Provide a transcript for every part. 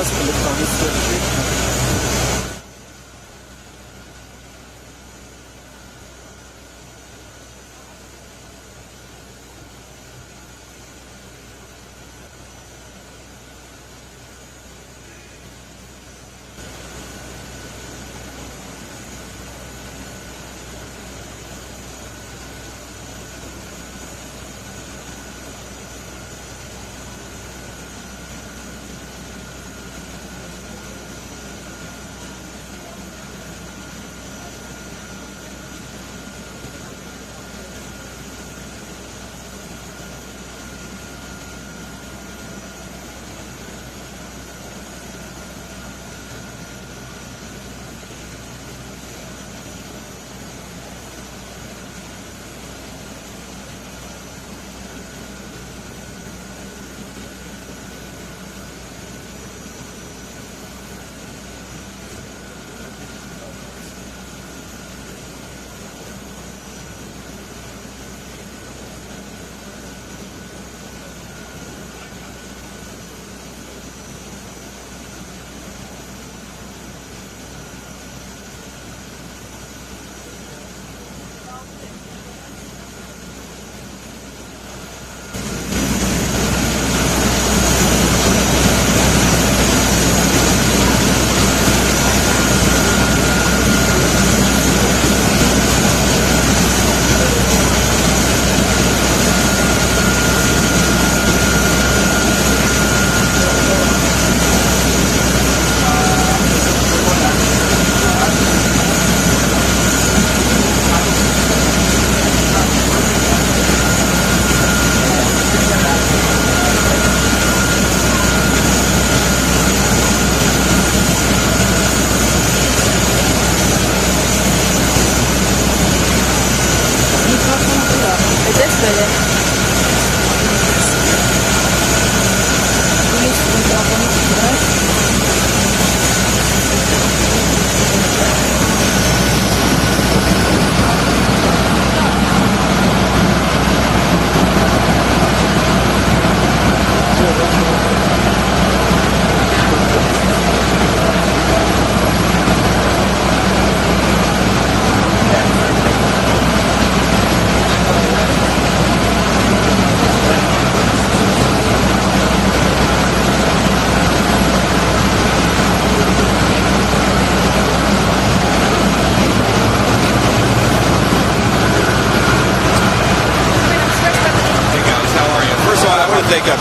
thank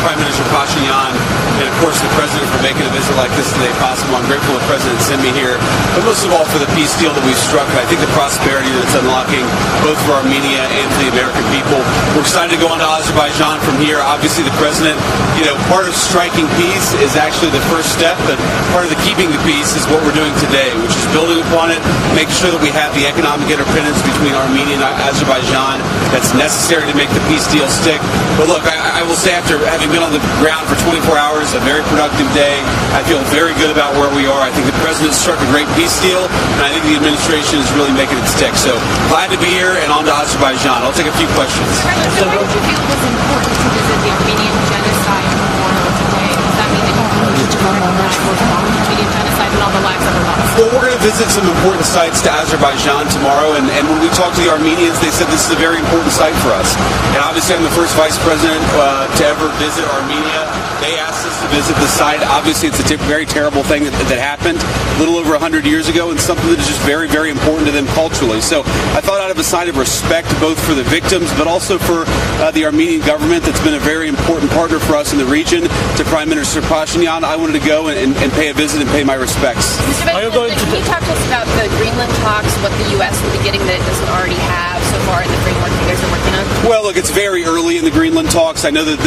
Prime Minister Pashinyan and, of course, the President for making a visit like this today possible. I'm grateful the President sent me here, but most of all for the peace deal that we've struck. And I think the prosperity that's unlocking both for Armenia and for the American people. We're excited to go on to Azerbaijan from here. Obviously, the President, part of striking peace is actually the first step, but part of the keeping the peace is what we're doing today, which is building upon it, making sure that we have the economic interdependence between Armenia and Azerbaijan that's necessary to make the peace deal stick. But look, I will say, after having been on the ground for 24 hours, a very productive day, I feel very good about where we are. I think the President struck a great peace deal, and I think the administration is really making it stick. So glad to be here and on to Azerbaijan. I'll take a few questions. So why did you feel it was important to visit the Armenian genocide memorial today? Does that mean that you're going to more on the Armenian genocide and all the lives that were lost? Well, we're going to visit some important sites to Azerbaijan tomorrow, and when we talked to the Armenians, they said this is a very important site for us. And obviously, I'm the first vice president to ever visit Armenia. They asked us to visit the site. Obviously, it's a very terrible thing that happened a little over 100 years ago, and something that is just very, very important to them culturally. So I thought out of a sign of respect both for the victims, but also for the Armenian government that's been a very important partner for us in the region, to Prime Minister Pashinyan, I wanted to go and pay a visit and pay my respects. Mr. President, can you talk to us about the Greenland talks, what the U.S. will be getting that it doesn't already have so far in the framework you guys are working on? Well, look, it's very early in the Greenland talks. I know that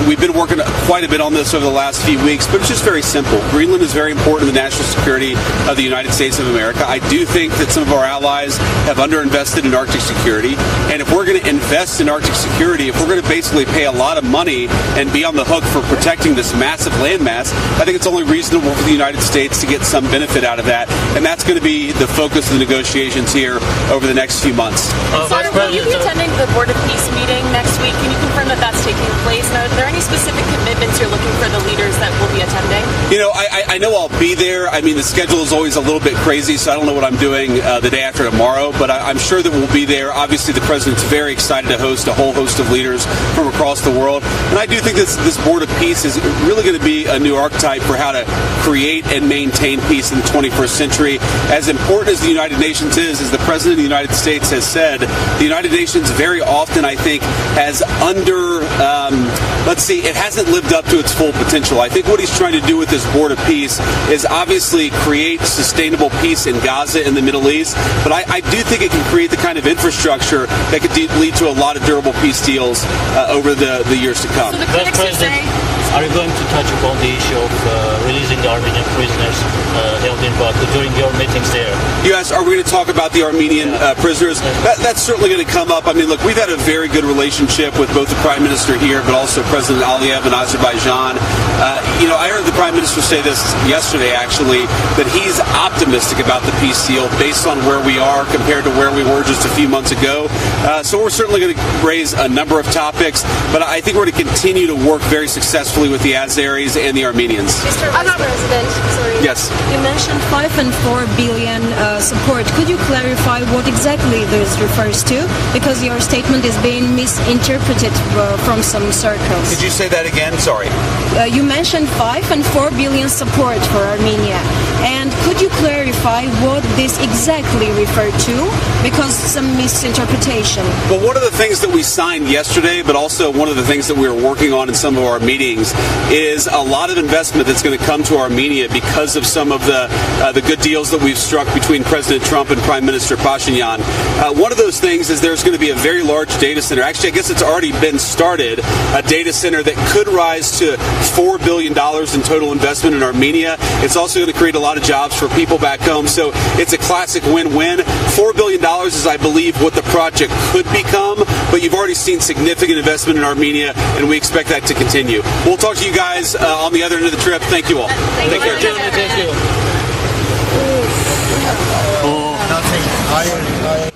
we've been working quite a bit on this over the last few weeks, but it's just very simple. Greenland is very important to the national security of the United States of America. I do think that some of our allies have underinvested in Arctic security, and if we're going to invest in Arctic security, if we're going to basically pay a lot of money and be on the hook for protecting this massive landmass, I think it's only reasonable for the United States to get some benefit out of that, and that's going to be the focus of the negotiations here over the next few months. Senator, will you be attending the Board of Peace meeting next week? Can you confirm that that's taking place? And are there any specific commitments you're looking for the leaders that will be attending? I know I'll be there. I mean, the schedule is always a little bit crazy, so I don't know what I'm doing the day after tomorrow, but I'm sure that we'll be there. Obviously, the president's very excited to host a whole host of leaders from across the world, and I do think this Board of Peace is really going to be a new archetype for how to create and maintain peace in the 21st century. As important as the United Nations is, as the President of the United States has said, the United Nations very often, I think, has it hasn't lived up to its full potential. I think what he's trying to do with this Board of Peace is obviously create sustainable peace in Gaza in the Middle East, but I do think it can create the kind of infrastructure that could lead to a lot of durable peace deals over the years to come. So the critics are saying... Are you going to touch upon the issue of releasing the Armenian prisoners held in Baku during your meetings there? You asked, are we going to talk about the Armenian prisoners? That's certainly going to come up. I mean, look, we've had a very good relationship with both the Prime Minister here, but also President Aliyev in Azerbaijan. I heard the Prime Minister say this yesterday, actually, that he's optimistic about the peace deal based on where we are compared to where we were just a few months ago. So we're certainly going to raise a number of topics, but I think we're going to continue to work very successfully with the Azeris and the Armenians. Mr. Vice President, sorry. Yes. You mentioned 5 and 4 billion support. Could you clarify what exactly this refers to? Because your statement is being misinterpreted from some circles. Could you say that again? Sorry. You mentioned 5 and 4 billion support for Armenia. And could you clarify what this exactly referred to? Because some misinterpretation. Well, one of the things that we signed yesterday, but also one of the things that we were working on in some of our meetings, is a lot of investment that's going to come to Armenia because of some of the good deals that we've struck between President Trump and Prime Minister Pashinyan. One of those things is there's going to be a very large data center. Actually, I guess it's already been started, a data center that could rise to $4 billion in total investment in Armenia. It's also going to create a lot of jobs for people back home. So it's a classic win-win. $4 billion is, I believe, what the project could become, but you've already seen significant investment in Armenia, and we expect that to continue. We'll talk to you guys on the other end of the trip. Thank you all. Take care. Thank you. Nothing.